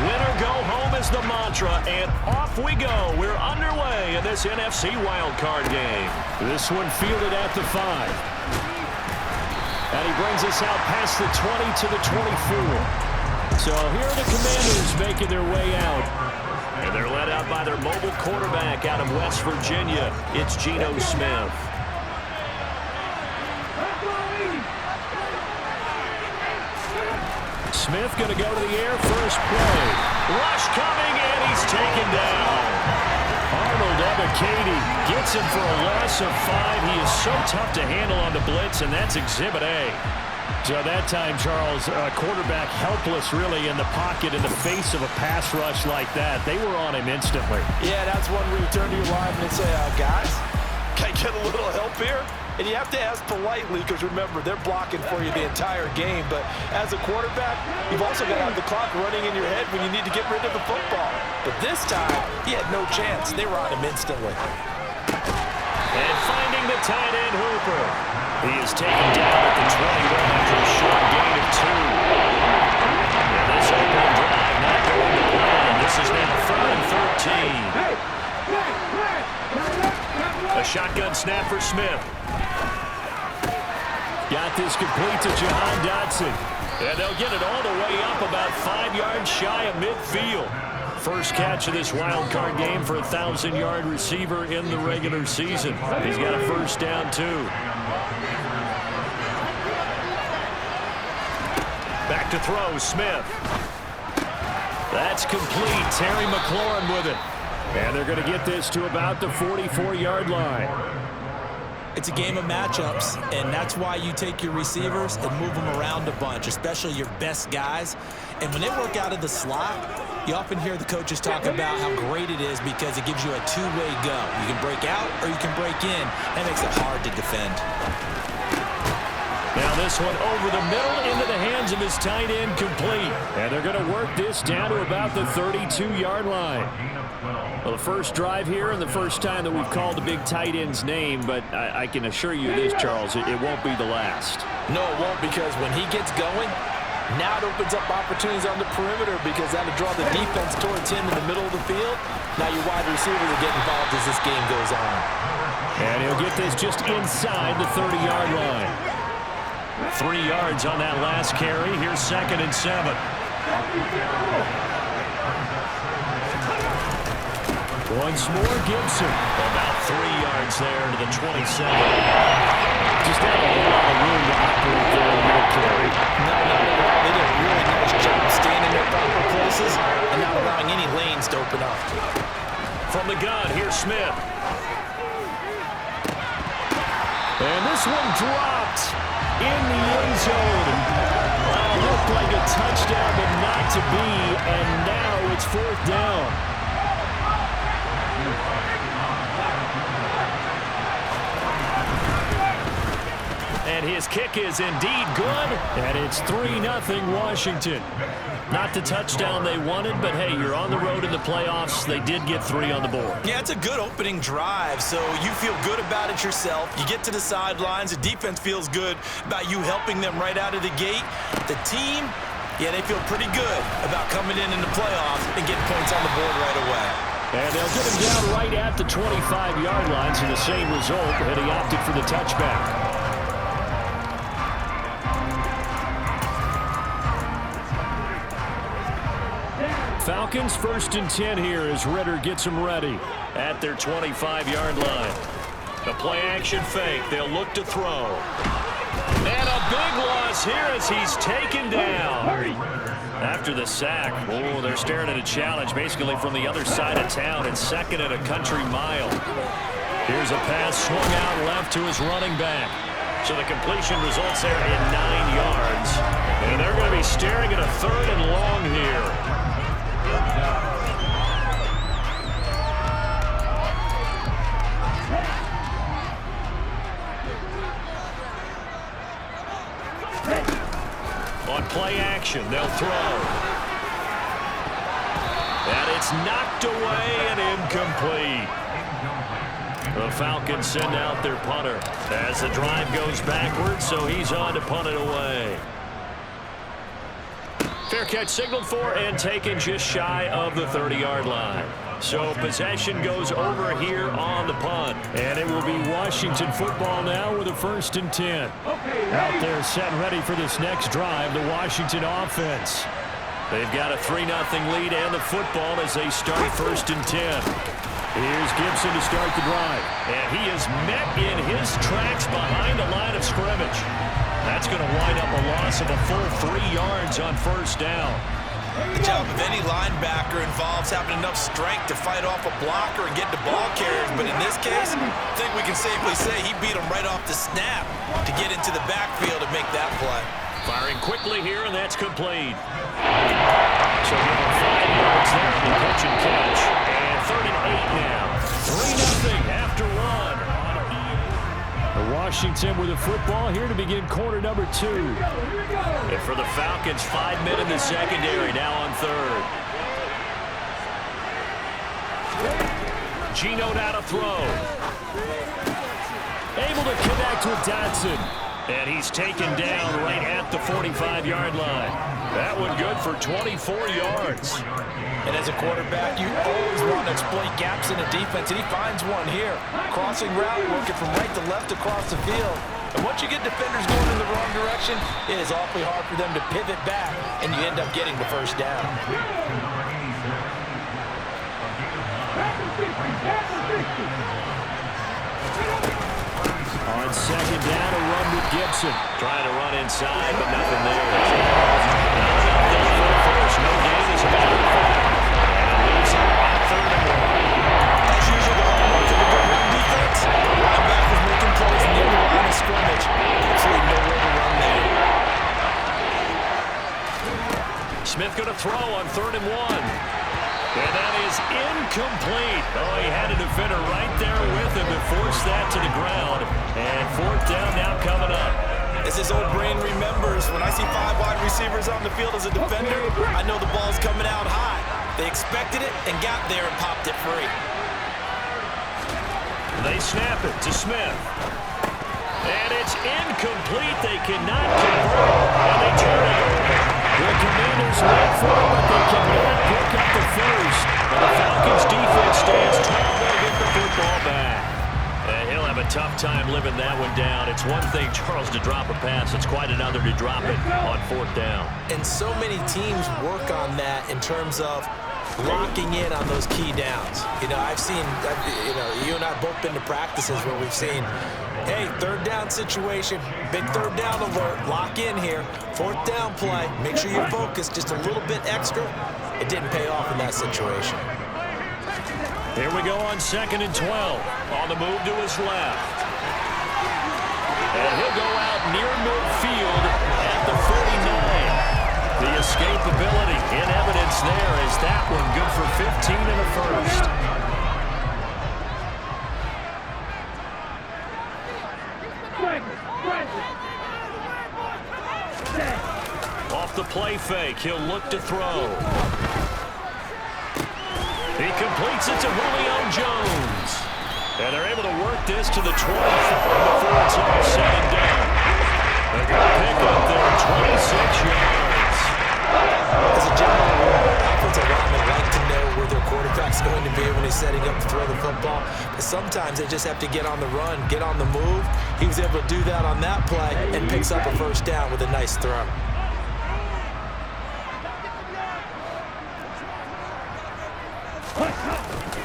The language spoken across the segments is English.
Win or go home is the mantra, and off we go. We're underway in this NFC wildcard game. This one fielded at the 5. And he brings us out past the 20 to the 24. So here are the Commanders making their way out. And they're led out by their mobile quarterback out of West Virginia. It's Geno Smith. Smith going to go to the air first play. Rush coming, and he's taken down. Arnold Ebiketie gets him for a loss of 5. He is so tough to handle on the blitz, and that's Exhibit A. So that time, Charles, quarterback helpless really in the pocket in the face of a pass rush like that. They were on him instantly. Yeah, that's one where you turn to your lineman and say, guys, can I get a little help here? And you have to ask politely because, remember, they're blocking for you the entire game. But as a quarterback, you've also got to have the clock running in your head when you need to get rid of the football. But this time, he had no chance. They were on him instantly. And finding the tight end Hooper. He is taken down at the 21 after a short gain of 2. And this opening drive not going to plan. This is now 3rd and 13. A shotgun snap for Smith. Got this complete to Jahan Dotson. And they'll get it all the way up about 5 yards shy of midfield. First catch of this wild card game for a 1,000-yard receiver in the regular season. He's got a first down, too. Back to throw, Smith. That's complete. Terry McLaurin with it. And they're going to get this to about the 44-yard line. It's a game of matchups, and that's why you take your receivers and move them around a bunch, especially your best guys. And when they work out of the slot, you often hear the coaches talk about how great it is because it gives you a two-way go. You can break out or you can break in. That makes it hard to defend. Now this one over the middle into the hands of his tight end complete. And they're going to work this down to about the 32-yard line. Well, the first drive here and the first time that we've called the big tight end's name, but I can assure you this, Charles, it won't be the last. No, it won't, because when he gets going, now it opens up opportunities on the perimeter because that'll draw the defense towards him in the middle of the field. Now your wide receivers will get involved as this game goes on. And he'll get this just inside the 30-yard line. 3 yards on that last carry. Here's 2nd and 7. Once more, Gibson. About 3 yards there to the 27. Just had a whole lot of room to operate there in that carry. No, not at all. They did a really nice job staying in their proper places and not allowing any lanes to open up. From the gun, here's Smith. And this one dropped in the end zone. Looked like a touchdown, but not to be. And now it's 4th down. And his kick is indeed good. And it's 3-0 Washington. Not the touchdown they wanted, but hey, you're on the road in the playoffs. They did get 3 on the board. Yeah, it's a good opening drive, so you feel good about it yourself. You get to the sidelines. The defense feels good about you helping them right out of the gate. The team, yeah, they feel pretty good about coming in the playoffs and getting points on the board right away. And they'll get him down right at the 25-yard line, so the same result, and he opted for the touchback. Falcons 1st and 10 here as Ritter gets them ready. At their 25-yard line. The play-action fake. They'll look to throw. And a big loss here as he's taken down. After the sack, oh, they're staring at a challenge basically from the other side of town. It's 2nd and a country mile. Here's a pass swung out left to his running back. So the completion results there in 9 yards. And they're going to be staring at a 3rd and long here. On play action, they'll throw. And it's knocked away and incomplete. The Falcons send out their punter as the drive goes backwards, so he's on to punt it away. Fair catch signaled for and taken just shy of the 30-yard line. So possession goes over here on the punt. And it will be Washington football now with a 1st and 10. Out there set and ready for this next drive, the Washington offense. They've got a 3-0 lead and the football as they start 1st and 10. Here's Gibson to start the drive. And he is met in his tracks behind the line of scrimmage. That's going to wind up a loss of a full 3 yards on 1st down. The job of any linebacker involves having enough strength to fight off a blocker and get the ball carriers. But in this case, I think we can safely say he beat him right off the snap to get into the backfield and make that play. Firing quickly here, and that's complete. So give him 5 yards there on the catch and catch. And 3rd and 8 now. 3-0 after 1. Washington with the football here to begin quarter number 2. And for the Falcons, 5 men in the secondary, now on 3rd. Geno now to throw. Able to connect with Dotson. And he's taken down right at the 45-yard line. That one good for 24 yards. And as a quarterback, you always want to exploit gaps in the defense, and he finds one here. Crossing route, working from right to left across the field. And once you get defenders going in the wrong direction, it is awfully hard for them to pivot back, and you end up getting the 1st down. On 2nd down, a run with Gibson. Trying to run inside, but nothing there. No gain is about it. And leaves him at 3rd and 1. As usual, the hallmark of a good run defense, linebackers making plays near the line of scrimmage. Absolutely nowhere to run there. Smith going to throw on 3rd and 1. And that is incomplete. Oh, he had a defender right there with him to force that to the ground. And 4th down now coming up. As his old brain remembers, when I see 5 wide receivers on the field as a defender, I know the ball's coming out high. They expected it and got there and popped it free. They snap it to Smith. And it's incomplete. They cannot convert. And they turn it over. The Commanders wait for it, but they cannot pick up the first. And the Falcons defense stands tall. They get the football back. And he'll have a tough time living that one down. It's one thing, Charles, to drop a pass. It's quite another to drop it on 4th down. And so many teams work on that in terms of locking in on those key downs. You know, I've seen, you and I have both been to practices where we've seen, hey, 3rd down situation, big 3rd down alert, lock in here, 4th down play, make sure you're focused just a little bit extra. It didn't pay off in that situation. Here we go on 2nd and 12. On the move to his left. And he'll go out near midfield at the 49. The escapability in evidence there is that one good for 15 in the 1st. Off the play fake, he'll look to throw. He completes it to Julio Jones. And they're able to work this to the 24 before it's all said and done. They're going to pick up there 26 yards. As a general rule, offensive linemen like to know where their quarterback's going to be when he's setting up to throw the football. But sometimes they just have to get on the run, get on the move. He was able to do that on that play and picks up a 1st down with a nice throw.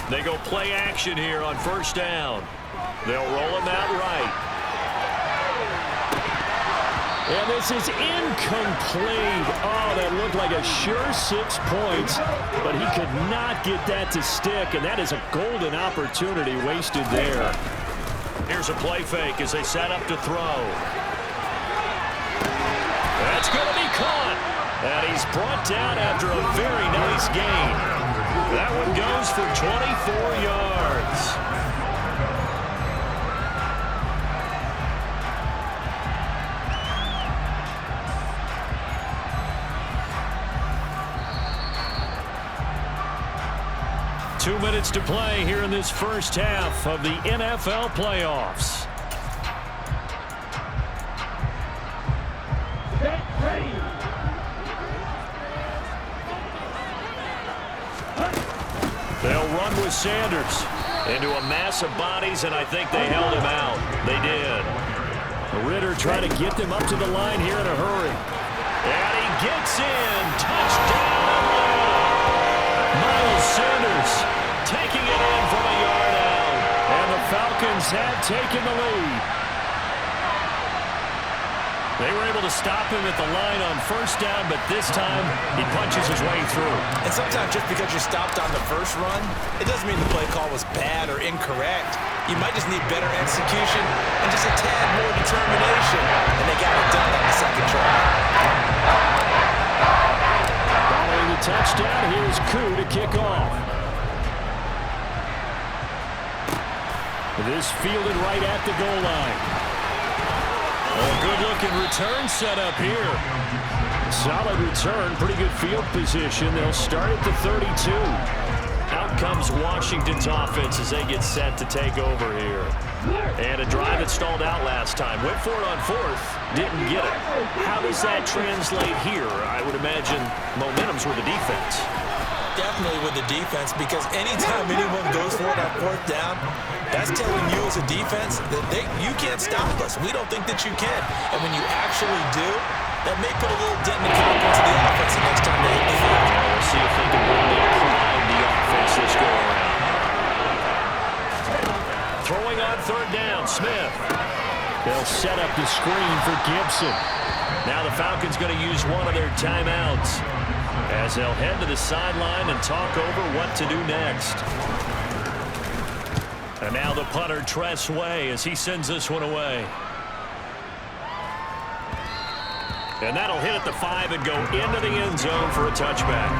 They go play action here on 1st down. They'll roll him out right. And this is incomplete. Oh, that looked like a sure 6 points, but he could not get that to stick, and that is a golden opportunity wasted there. Here's a play fake as they set up to throw. That's going to be caught. And he's brought down after a very nice gain. That one goes for 24 yards. Two minutes to play here in this 1st half of the NFL playoffs. with Sanders. Into a mass of bodies, and I think they held him out. They did. Ritter trying to get them up to the line here in a hurry. And he gets in. Touchdown. Miles Sanders Taking it in from a yard out. And the Falcons have taken the lead. They were able to stop him at the line on first down, but this time he punches his way through. And sometimes just because you're stopped on the first run, it doesn't mean the play call was bad or incorrect. You might just need better execution and just a tad more determination. And they got it done on the second try. Following the touchdown, here's Koo to kick off. This fielded right at the goal line. A good-looking return set up here. Solid return, pretty good field position. They'll start at the 32. Out comes Washington's offense as they get set to take over here. And a drive that stalled out last time. Went for it on fourth, didn't get it. How does that translate here? I would imagine momentum's with the defense. Definitely with the defense, because anytime anyone goes for it on fourth down, that's telling you as a defense that you can't stop us. We don't think that you can. And when you actually do, that may put a little dent in the confidence of the offense the next time they hit the field. We'll see if they can bring the pride the offense this go around. Throwing on third down, Smith. They'll set up the screen for Gibson. Now the Falcons going to use one of their timeouts as they'll head to the sideline and talk over what to do next. And now the punter, Tress Way, as he sends this one away. And that'll hit at the 5 and go into the end zone for a touchback.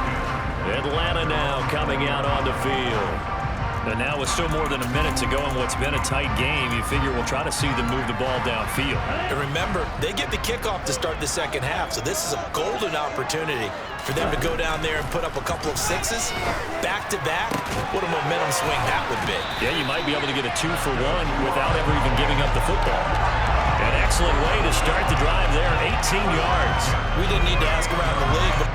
Atlanta now coming out on the field. And now with still more than a minute to go in what's been a tight game, you figure we'll try to see them move the ball downfield. And remember, they get the kickoff to start the second half, so this is a golden opportunity for them to go down there and put up a couple of sixes back-to-back. What a momentum swing that would be. Yeah, you might be able to get a 2-for-1 without ever even giving up the football. An excellent way to start the drive there, 18 yards. We didn't need to ask around the league, but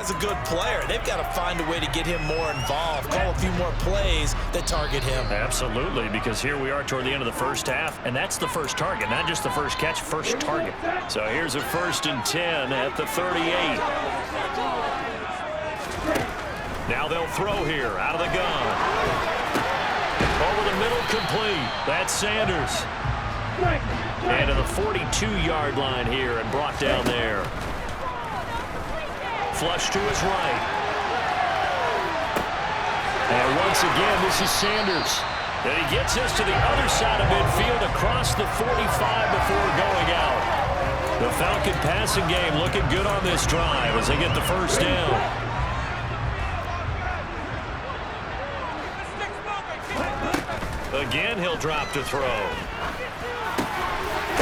guy's a good player. They've got to find a way to get him more involved, call a few more plays that target him. Absolutely, because here we are toward the end of the first half, and that's the first target, not just the first catch, first target. So here's a 1st and 10 at the 38. Now they'll throw here out of the gun. Over the middle, complete. That's Sanders. And to the 42-yard line here and brought down there. Flush to his right. And once again, this is Sanders. And he gets us to the other side of midfield across the 45 before going out. The Falcon passing game looking good on this drive as they get the first down. Again, he'll drop to throw. Well,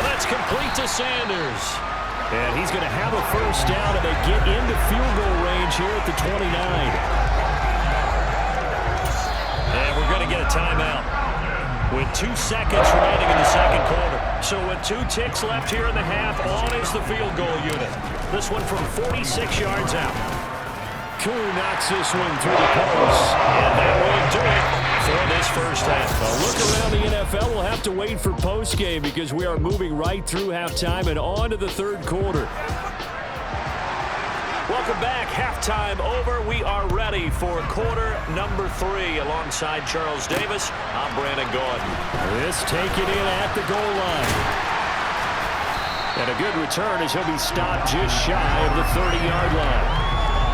that's complete to Sanders. And he's going to have a first down, and they get into field goal range here at the 29. And we're going to get a timeout with 2 seconds remaining in the second quarter. So with 2 ticks left here in the half, on is the field goal unit. This one from 46 yards out. Koo knocks this one through the post. And that will do it for this first half. A look around the NFL, we'll have to wait for postgame because we are moving right through halftime and on to the third quarter. Welcome back. Halftime over. We are ready for quarter number 3 alongside Charles Davis. I'm Brandon Gordon. This taken in at the goal line. And a good return as he'll be stopped just shy of the 30-yard line.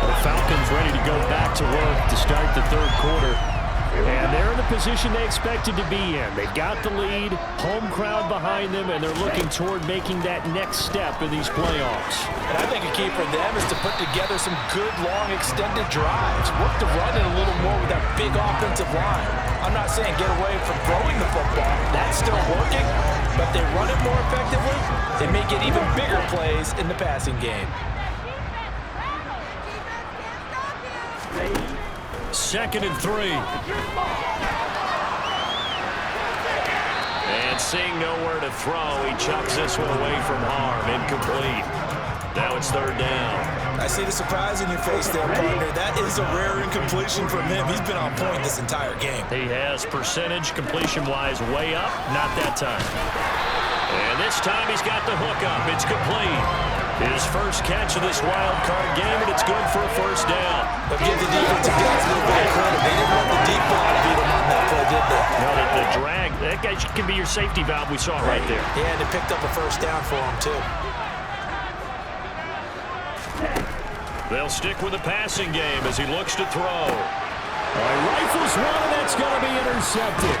The Falcons ready to go back to work to start the third quarter. And they're in the position they expected to be in. They've got the lead, home crowd behind them, and they're looking toward making that next step in these playoffs. And I think a key for them is to put together some good, long, extended drives. Work the run in a little more with that big offensive line. I'm not saying get away from throwing the football. That's still working. But they run it more effectively, they may get even bigger plays in the passing game. Second and 3. And seeing nowhere to throw, he chucks this one away from harm. Incomplete. Now it's third down. I see the surprise in your face there, partner. That is a rare incompletion from him. He's been on point this entire game. He has percentage completion-wise way up. Not that time. And this time he's got the hook up. It's complete. His first catch of this wild card game, and it's good for a first down. But give the defensive guys a little bit of credit. They didn't want the deep ball to beat them on that play, did they? No, the drag, that guy can be your safety valve. We saw it right there. Yeah, and it picked up a first down for him, too. They'll stick with the passing game as he looks to throw. Rifles one, and that's going to be intercepted.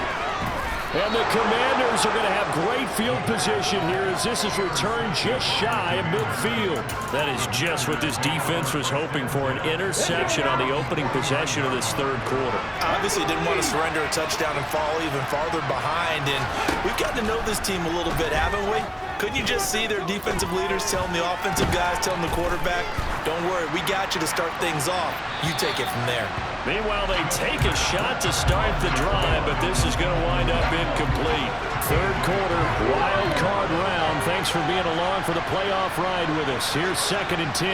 And the Commanders are going to have great field position here as this is returned just shy of midfield. That is just what this defense was hoping for, an interception on the opening possession of this third quarter. Obviously didn't want to surrender a touchdown and fall even farther behind. And we've gotten to know this team a little bit, haven't we? Couldn't you just see their defensive leaders telling the offensive guys, telling the quarterback, don't worry, we got you to start things off. You take it from there. Meanwhile, they take a shot to start the drive, but this is going to wind up incomplete. Third quarter, wild card round. Thanks for being along for the playoff ride with us. Here's second and 10.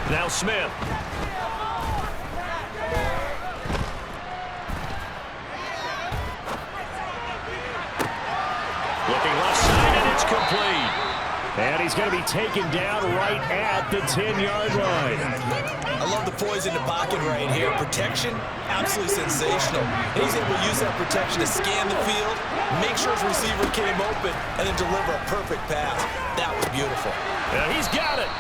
Now Smith. Looking left side, and it's complete. And he's going to be taken down right at the 10-yard line. I love the poise in the pocket right here. Protection, absolutely sensational. And he's able to use that protection to scan the field, make sure his receiver came open, and then deliver a perfect pass. That was beautiful. Yeah, he's got it.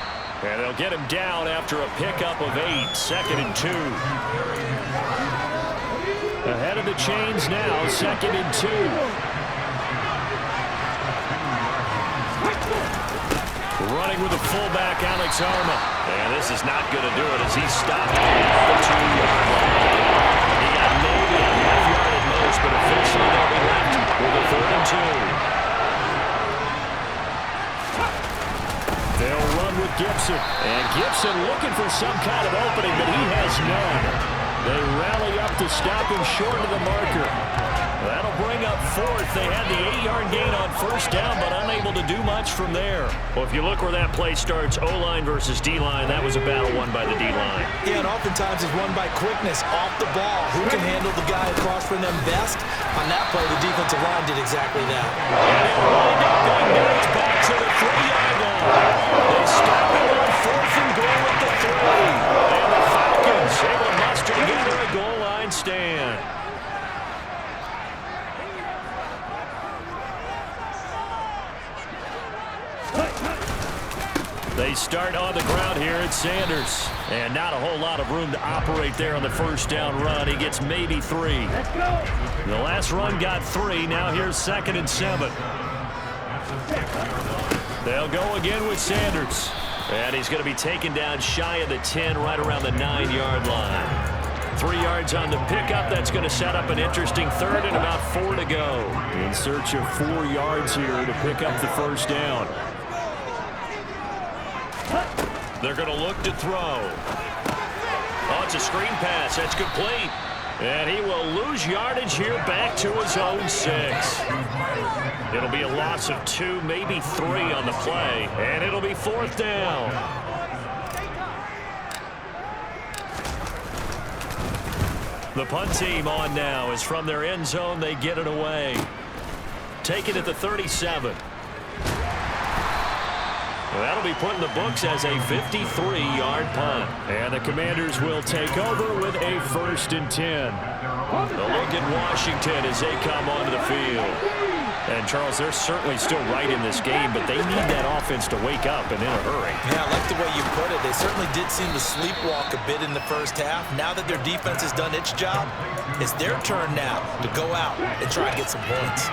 And they'll get him down after a pickup of 8. Second and 2. Ahead of the chains now, second and 2. Running with the fullback, Alex Arma. And this is not going to do it as he's stopped at the 2-yard line. He got maybe a half-yard at most, but officially they'll be left with a 3rd and 2. They'll run with Gibson. And Gibson looking for some kind of opening, but he has none. They rally up to stop him short of the marker. That'll bring up 4th. They had the 8-yard gain on first down, but unable to do much from there. Well, if you look where that play starts, O-line versus D-line, that was a battle won by the D-line. Yeah, and oftentimes it's won by quickness off the ball. Who can handle the guy across from them best? On that play, the defensive line did exactly that. And it lined up and gets back to the 3-yard line. They stop it on 4th and goal at the 3. And the Falcons able to muster together a goal line stand. They start on the ground here at Sanders. And not a whole lot of room to operate there on the first down run. He gets maybe 3. The last run got 3. Now here's second and 7. They'll go again with Sanders. And he's going to be taken down shy of the 10, right around the 9-yard line. 3 yards on the pickup. That's going to set up an interesting 3rd and about 4 to go. In search of 4 yards here to pick up the first down. They're going to look to throw. Oh, it's a screen pass. That's complete. And he will lose yardage here back to his own 6. It'll be a loss of 2, maybe 3 on the play. And it'll be 4th down. The punt team on now as from their end zone they get it away. Take it at the 37. Well, that'll be put in the books as a 53-yard punt. And the Commanders will take over with a 1st and 10. A look at Washington as they come onto the field. And, Charles, they're certainly still right in this game, but they need that offense to wake up and in a hurry. Yeah, I like the way you put it. They certainly did seem to sleepwalk a bit in the first half. Now that their defense has done its job, it's their turn now to go out and try and get some points.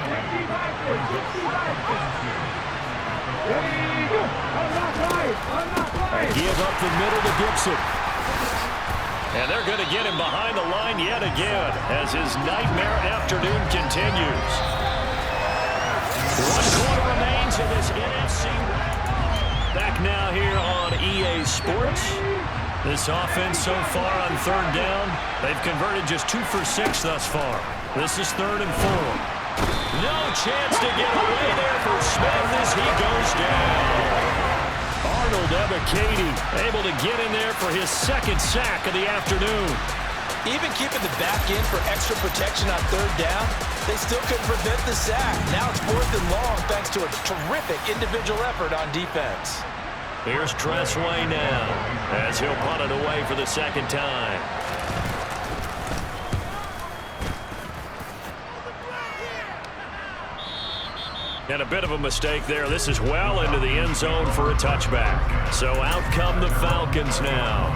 Give up the middle to Gibson. And they're going to get him behind the line yet again as his nightmare afternoon continues. 1 quarter remains in this NFC. Back now here on EA Sports. This offense so far on 3rd down, they've converted just 2 for 6 thus far. This is 3rd and 4. No chance to get away there for Smith as he goes down. Arnold Ebiketie able to get in there for his 2nd sack of the afternoon. Even keeping the back end for extra protection on 3rd down, they still couldn't prevent the sack. Now it's 4th and long thanks to a terrific individual effort on defense. Here's Tressway now as he'll punt it away for the 2nd time. And a bit of a mistake there. This is well into the end zone for a touchback. So out come the Falcons now.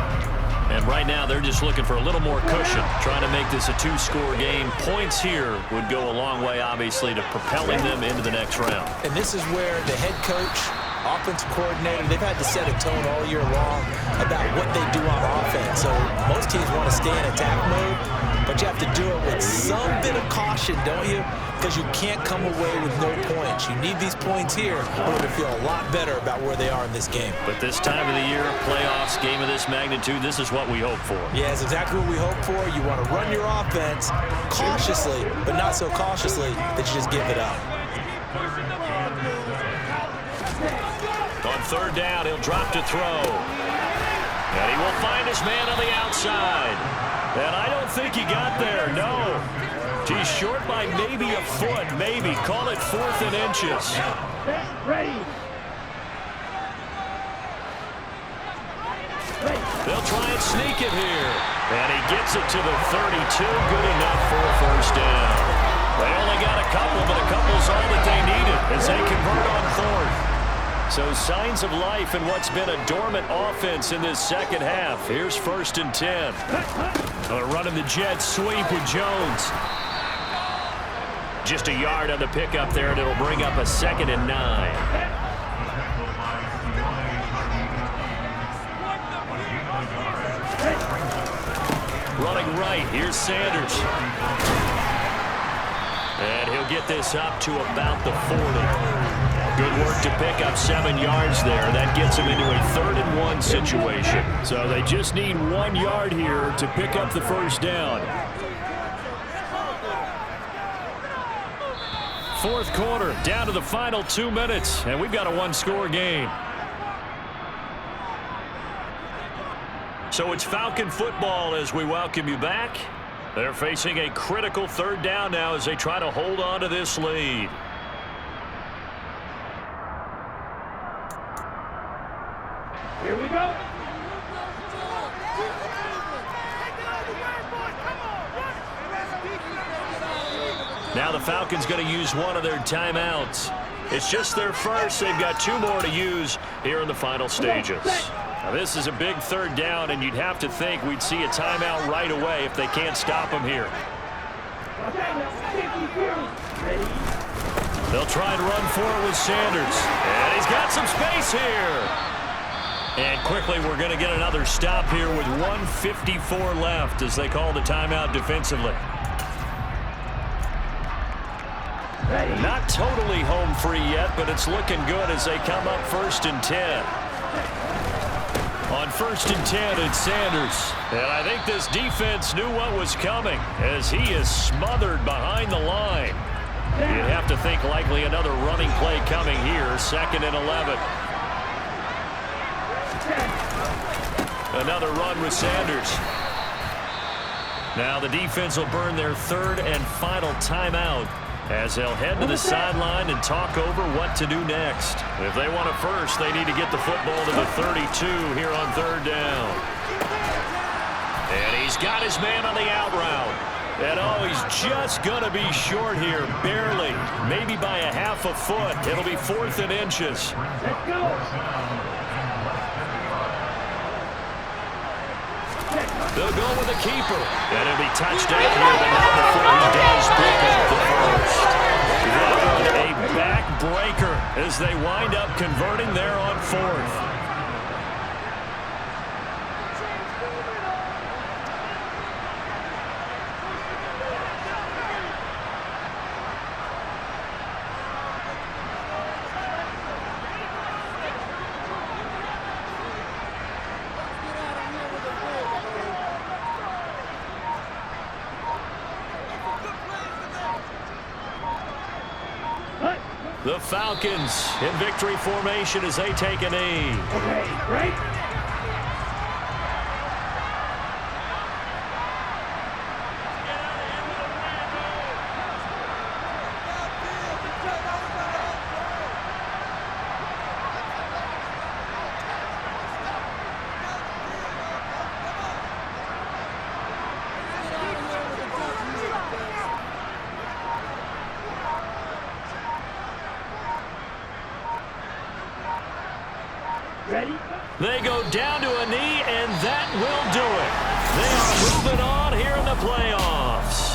And right now they're just looking for a little more cushion, trying to make this a 2-score game. Points here would go a long way, obviously, to propelling them into the next round. And this is where the head coach, offensive coordinator, they've had to set a tone all year long about what they do on offense. So most teams want to stay in attack mode, but you have to do it with some bit of caution, don't you? Because you can't come away with no points. You need these points here in order to feel a lot better about where they are in this game. But this time of the year, playoffs, game of this magnitude, this is what we hope for. Yeah, it's exactly what we hope for. You want to run your offense cautiously, but not so cautiously that you just give it up. On 3rd down, he'll drop to throw. And he will find his man on the outside. And I don't think he got there, no. He's short by maybe a foot, maybe. Call it 4th and inches. They'll try and sneak it here. And he gets it to the 32. Good enough for a 1st down. They only got a couple, but a couple's all that they needed as they convert on 4th. So signs of life in what's been a dormant offense in this 2nd half. Here's 1st and 10. Running the jet sweep with Jones. Just a yard on the pickup there, and it'll bring up a 2nd and 9. Running right, here's Sanders. And he'll get this up to about the 40. Good work to pick up 7 yards there. That gets him into a 3rd and 1 situation. So they just need 1 yard here to pick up the 1st down. 4th quarter, down to the final 2 minutes, and we've got a 1-score game. So it's Falcon football as we welcome you back. They're facing a critical 3rd down now as they try to hold on to this lead. Here we go. Now the Falcons going to use one of their timeouts. It's just their first. They've got 2 more to use here in the final stages. Now this is a big 3rd down, and you'd have to think we'd see a timeout right away if they can't stop them here. They'll try and run for it with Sanders. And he's got some space here. And quickly we're going to get another stop here with 1:54 left as they call the timeout defensively. Not totally home free yet, but it's looking good as they come up 1st and 10. On 1st and 10, it's Sanders. And I think this defense knew what was coming as he is smothered behind the line. You'd have to think likely another running play coming here, 2nd and 11. Another run with Sanders. Now the defense will burn their 3rd and final timeout as they'll head to the sideline and talk over what to do next. If they want it first, they need to get the football to the 32 here on 3rd down. And he's got his man on the out route. And oh, he's just going to be short here, barely. Maybe by a half a foot. It'll be 4th and inches. Let's go. They'll go with the keeper. And it'll be touchdown here, but not before he does pick up the first. A backbreaker as they wind up converting there on 4th. The Falcons in victory formation as they take a knee. Okay, break. Ready? They go down to a knee, and that will do it. They are moving on here in the playoffs.